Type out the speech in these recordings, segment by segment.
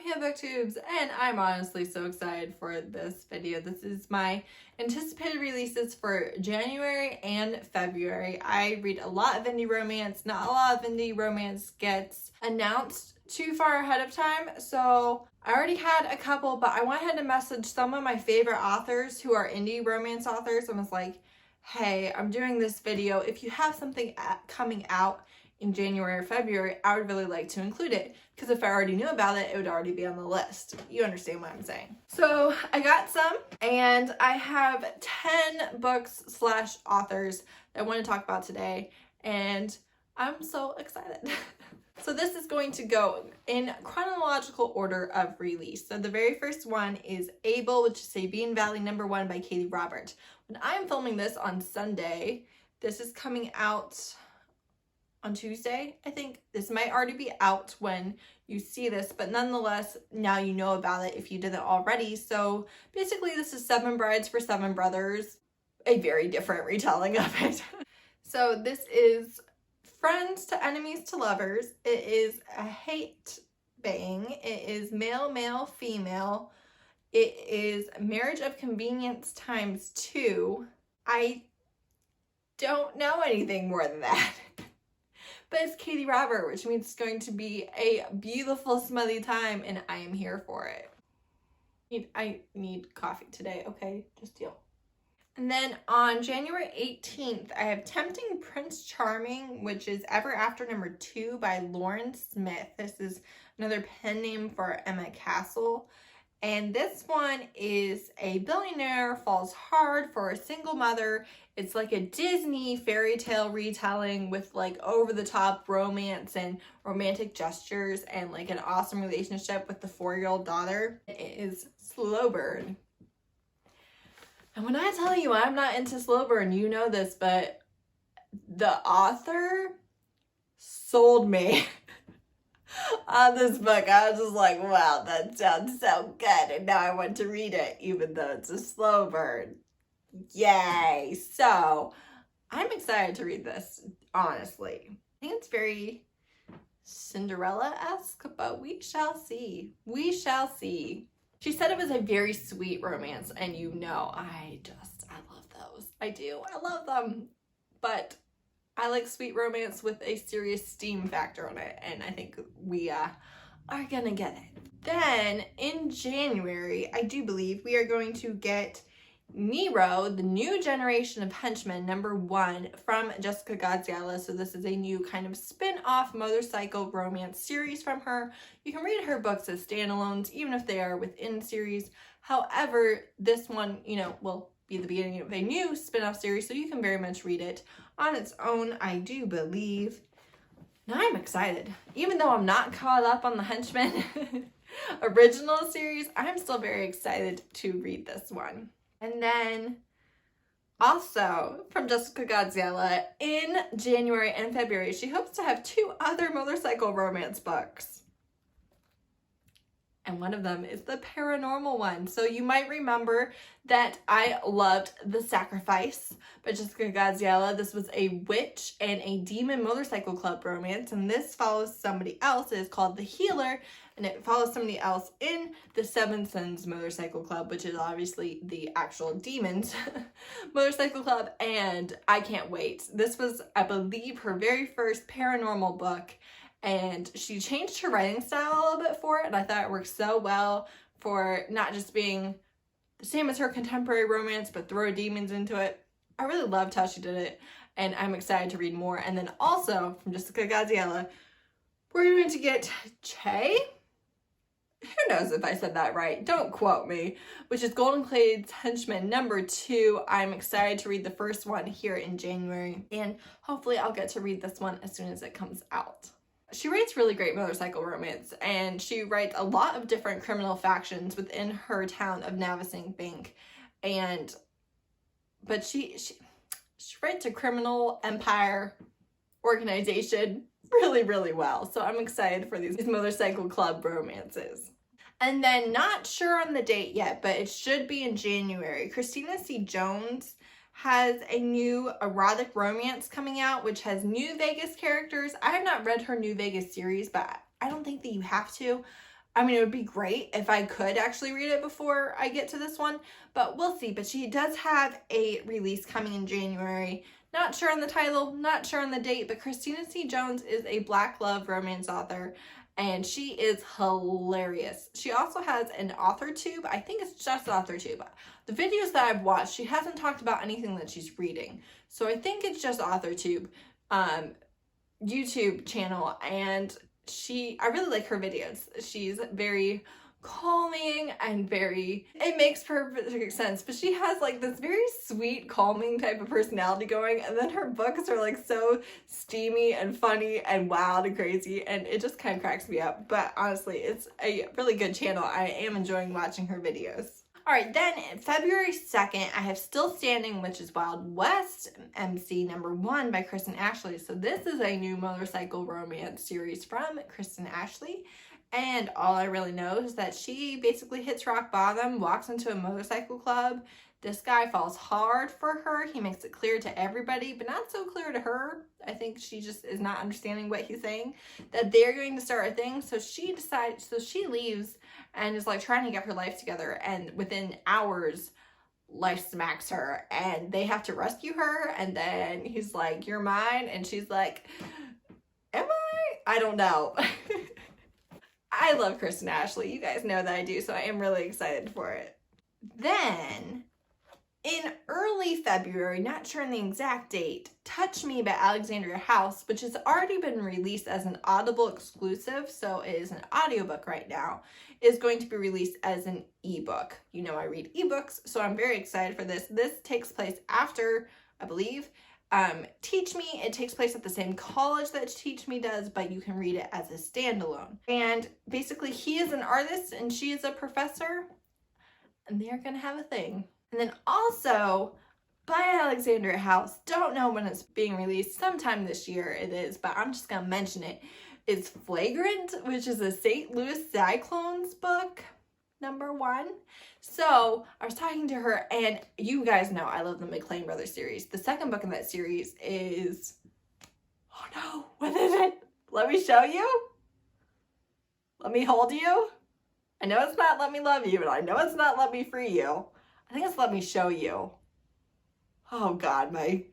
from booktubes, and I'm honestly so excited for this video. This is my anticipated releases for January and February. I read a lot of indie romance. Not a lot of indie romance gets announced too far ahead of time, so I already had a couple, but I went ahead and messaged some of my favorite authors who are indie romance authors and was like, hey, I'm doing this video. If you have something coming out in January or February, I would really like to include it, because if I already knew about it, it would already be on the list. You understand what I'm saying. So I got some, and I have 10 books / authors that I want to talk about today, and I'm so excited. So this is going to go in chronological order of release. So the very first one is Abel, which is Sabine Valley #1 by Katee Robert. When I'm filming this on Sunday, this is coming out on Tuesday, I think. This might already be out when you see this, but nonetheless, now you know about it if you didn't already. So basically, this is 7 Brides for 7 Brothers, a very different retelling of it. So this is friends to enemies to lovers. It is a hate bang. It is male, male, female. It is marriage of convenience ×2. I don't know anything more than that. But it's Katee Robert, which means it's going to be a beautiful, smutty time, and I am here for it. I need coffee today, okay? Just deal. And then on January 18th, I have Tempting Prince Charming, which is Ever After #2 by Lauren Smith. This is another pen name for Emma Castle. And this one is a billionaire falls hard for a single mother. It's like a Disney fairy tale retelling with like over-the-top romance and romantic gestures and like an awesome relationship with the 4-year-old daughter. It is slow burn. And when I tell you I'm not into slow burn, you know this, but the author sold me on this book. I was just like, wow, that sounds so good, and now I want to read it, even though it's a slow burn. Yay! So I'm excited to read this, honestly. I think it's very Cinderella-esque, but we shall see. We shall see. She said it was a very sweet romance, and you know, I love those. I do. I love them. But I like sweet romance with a serious steam factor on it, and I think we are gonna get it. Then in January, I do believe we are going to get Niro, the new generation of Henchmen #1 from Jessica Gadziala. So this is a new kind of spin-off motorcycle romance series from her. You can read her books as standalones, even if they are within series. However, this one, you know, will be the beginning of a new spin-off series, so you can very much read it on its own, I do believe. Now I'm excited. Even though I'm not caught up on the Henchmen original series, I'm still very excited to read this one. And then also from Jessica Gadziala, in January and February, she hopes to have 2 other motorcycle romance books. And one of them is the paranormal one. So you might remember that I loved The Sacrifice by Jessica Gadziala. This was a witch and a demon motorcycle club romance, and this follows somebody else. It is called The Healer, and it follows somebody else in the Seven Sins Motorcycle Club, which is obviously the actual demons motorcycle club, and I can't wait. This was, I believe, her very first paranormal book, and she changed her writing style a little bit for it, and I thought it worked so well for not just being the same as her contemporary romance, but throw demons into it. I really loved how she did it, and I'm excited to read more. And then also from Jessica Gadziala, we're going to get Che? Who knows if I said that right? Don't quote me. Which is Golden Clade's Henchmen #2. I'm excited to read the first one here in January, and hopefully I'll get to read this one as soon as it comes out. She writes really great motorcycle romance, and she writes a lot of different criminal factions within her town of Navasink Bank, but she writes a criminal empire organization really, really well. So I'm excited for these motorcycle club romances. And then, not sure on the date yet, but it should be in January, Christina C. Jones has a new erotic romance coming out, which has New Vegas characters. I have not read her New Vegas series, but I don't think that you have to. I mean, it would be great if I could actually read it before I get to this one, but we'll see. But she does have a release coming in January. Not sure on the title, not sure on the date, but Christina C. Jones is a Black love romance author, and she is hilarious. She also has an author tube. I think it's just author tube. The videos that I've watched, she hasn't talked about anything that she's reading. So I think it's just author tube YouTube channel, and I really like her videos. She's very calming and it makes perfect sense, but she has like this very sweet, calming type of personality going, and then her books are like so steamy and funny and wild and crazy, and it just kind of cracks me up. But honestly, it's a really good channel. I am enjoying watching her videos. All right, then February 2nd, I have Still Standing, which is Wild West, MC #1 by Kristen Ashley. So this is a new motorcycle romance series from Kristen Ashley. And all I really know is that she basically hits rock bottom, walks into a motorcycle club. This guy falls hard for her. He makes it clear to everybody, but not so clear to her. I think she just is not understanding what he's saying, that they're going to start a thing. So she leaves and is like trying to get her life together. And within hours, life smacks her and they have to rescue her. And then he's like, "You're mine." And she's like, "Am I? I don't know." I love Kristen Ashley. You guys know that I do, so I am really excited for it. Then, in early February, not sure on the exact date, Touch Me by Alexandria House, which has already been released as an Audible exclusive, so it is an audiobook right now, is going to be released as an ebook. You know I read ebooks, so I'm very excited for this. This takes place after, I believe, Teach Me. It takes place at the same college that Teach Me does, but you can read it as a standalone. And basically, he is an artist and she is a professor, and they're gonna have a thing. And then also, by Alexandria House, don't know when it's being released, sometime this year it is, but I'm just gonna mention it. It's Flagrant, which is a St. Louis Cyclones book, #1. So I was talking to her, and you guys know I love the McLean Brothers series. The second book in that series is, oh no, what is it? Let me show you. Let me hold you. I know it's not Let Me Love You, and I know it's not Let Me Free You. I think it's Let Me Show You. Oh God, my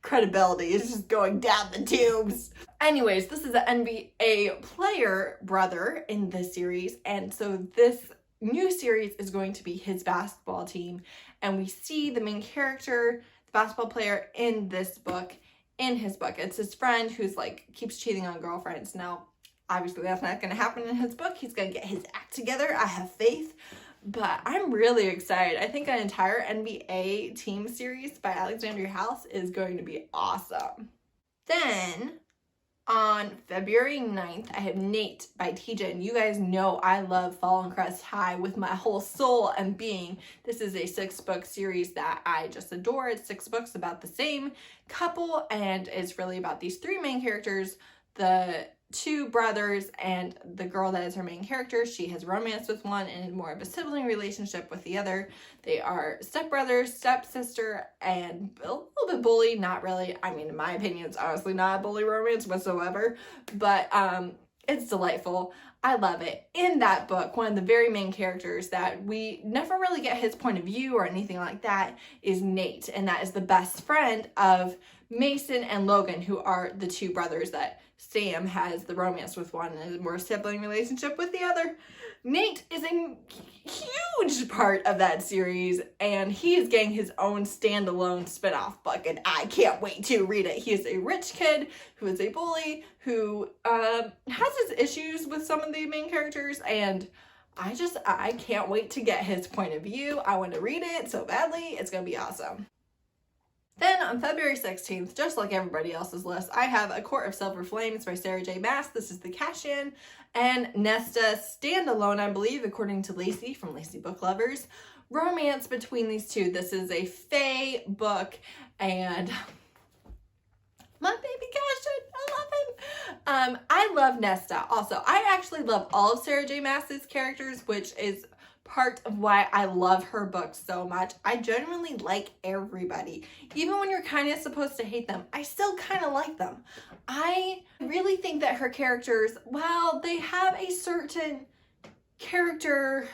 credibility is just going down the tubes. Anyways, this is an NBA player brother in this series, and so this new series is going to be his basketball team, and we see the main character, the basketball player in this book, in his book. It's his friend who's like keeps cheating on girlfriends. Now, obviously that's not going to happen in his book. He's going to get his act together. I have faith, but I'm really excited. I think an entire NBA team series by Alexandria House is going to be awesome. Then on February 9th, I have Nate by TJ, and you guys know I love Fallen Crest High with my whole soul and being. This is a 6-book series that I just adore. It's 6 books about the same couple, and it's really about these 3 main characters, the 2 brothers and the girl that is her main character. She has romance with one and more of a sibling relationship with the other. They are stepbrothers, stepsister, and a little bit bully. Not really. I mean, in my opinion, it's honestly not a bully romance whatsoever, but it's delightful. I love it. In that book, one of the very main characters that we never really get his point of view or anything like that is Nate, and that is the best friend of Mason and Logan, who are the 2 brothers that Sam has the romance with one and a more sibling relationship with the other. Nate is a huge part of that series, and he is getting his own standalone spin-off book, and I can't wait to read it. He is a rich kid who is a bully, who has his issues with some of the main characters, and I can't wait to get his point of view. I want to read it so badly. It's going to be awesome. Then on February 16th, just like everybody else's list, I have A Court of Silver Flames by Sarah J. Maas. This is the cash-in, and Nesta standalone, I believe, according to Lacey from Lacey Book Lovers. Romance between these 2. This is a fae book, and my baby cash-in, I love him. I love Nesta. Also, I actually love all of Sarah J. Maas's characters, which is part of why I love her books so much. I genuinely like everybody. Even when you're kind of supposed to hate them, I still kind of like them. I really think that her characters, well, they have a certain character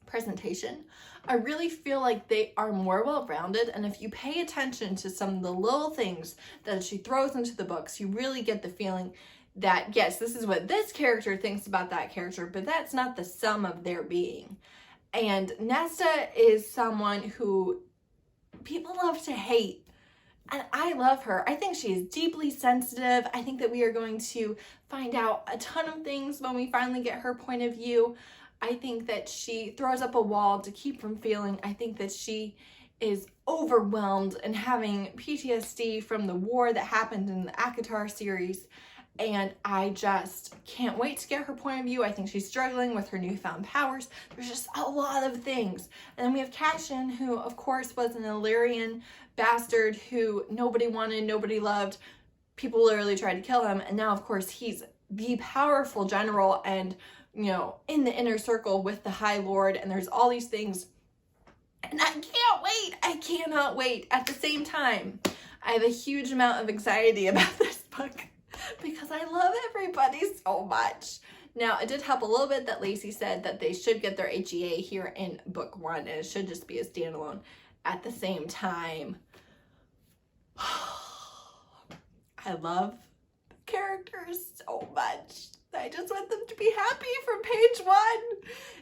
presentation. I really feel like they are more well-rounded, and if you pay attention to some of the little things that she throws into the books, you really get the feeling that, yes, this is what this character thinks about that character, but that's not the sum of their being. And Nesta is someone who people love to hate, and I love her. I think she is deeply sensitive. I think that we are going to find out a ton of things when we finally get her point of view. I think that she throws up a wall to keep from feeling. I think that she is overwhelmed and having PTSD from the war that happened in the ACOTAR series. And I just can't wait to get her point of view. I think she's struggling with her newfound powers. There's just a lot of things. And then we have Cassian, who of course was an Illyrian bastard who nobody wanted, nobody loved. People literally tried to kill him. And now of course he's the powerful general and, you know, in the inner circle with the High Lord, and there's all these things. And I can't wait. I cannot wait. At the same time, I have a huge amount of anxiety about this book because I love everybody so much. Now, it did help a little bit that Lacey said that they should get their HEA here in book 1, and it should just be a standalone. At the same time, I love the characters so much. I just want them to be happy from page 1.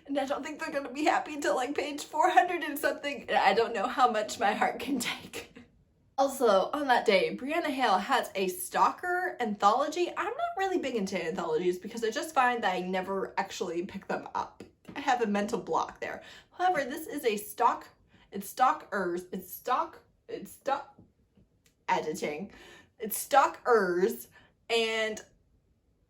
And I don't think they're going to be happy until like page 400 and something. And I don't know how much my heart can take. Also, on that day, Brianna Hale has a stalker anthology. I'm not really big into anthologies because I just find that I never actually pick them up. I have a mental block there. However, this is a stalkers, and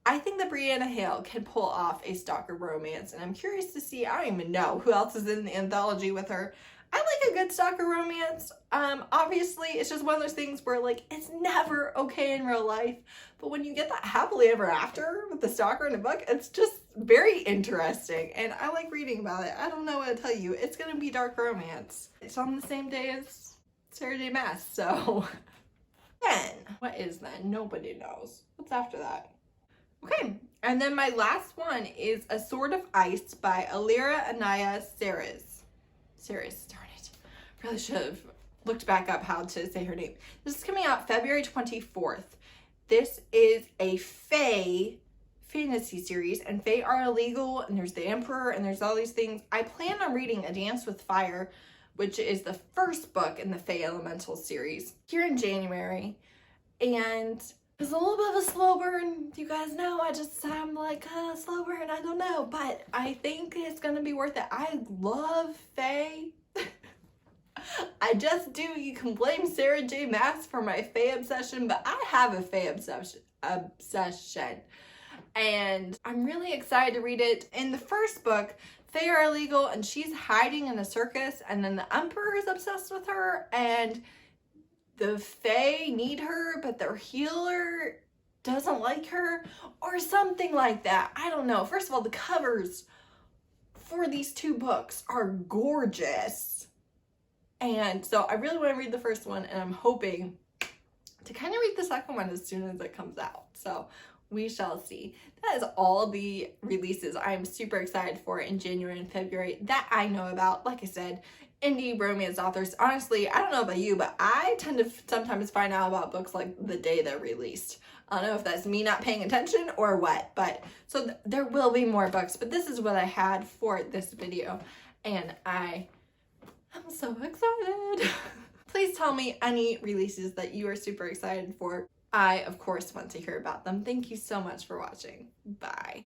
I think that Brianna Hale can pull off a stalker romance, and I'm curious to see, I don't even know who else is in the anthology with her. I like a good stalker romance. Obviously, it's just one of those things where, like, it's never okay in real life, but when you get that happily ever after with the stalker in a book, it's just very interesting, and I like reading about it. I don't know what to tell you. It's gonna be dark romance. It's on the same day as Saturday Mass, so. Then, what is that? Nobody knows. What's after that? Okay, and then my last one is A Sword of Ice by Alira Anaya Saris. Darn it. Really should have looked back up how to say her name. This is coming out February 24th. This is a Fae fantasy series, and Fae are illegal, and there's the Emperor, and there's all these things. I plan on reading A Dance with Fire, which is the first book in the Fae Elemental series, here in January, and it's a little bit of a slow burn. You guys know, I'm like, slow burn, I don't know, but I think it's gonna be worth it. I love Fae. I just do. You can blame Sarah J. Maas for my Fae obsession, but I have a Fae obsession. And I'm really excited to read it. In the first book, Fae are illegal and she's hiding in a circus, and then the Emperor is obsessed with her, and the Fae need her, but their healer doesn't like her, or something like that. I don't know. First of all, the covers for these two books are gorgeous. And so I really want to read the first one, and I'm hoping to kind of read the second one as soon as it comes out. So we shall see. That is all the releases I'm super excited for in January and February that I know about. Like I said, indie romance authors. Honestly, I don't know about you, but I tend to sometimes find out about books like the day they're released. I don't know if that's me not paying attention or what, but so there will be more books, but this is what I had for this video, and I'm so excited. Please tell me any releases that you are super excited for. I, of course, want to hear about them. Thank you so much for watching. Bye.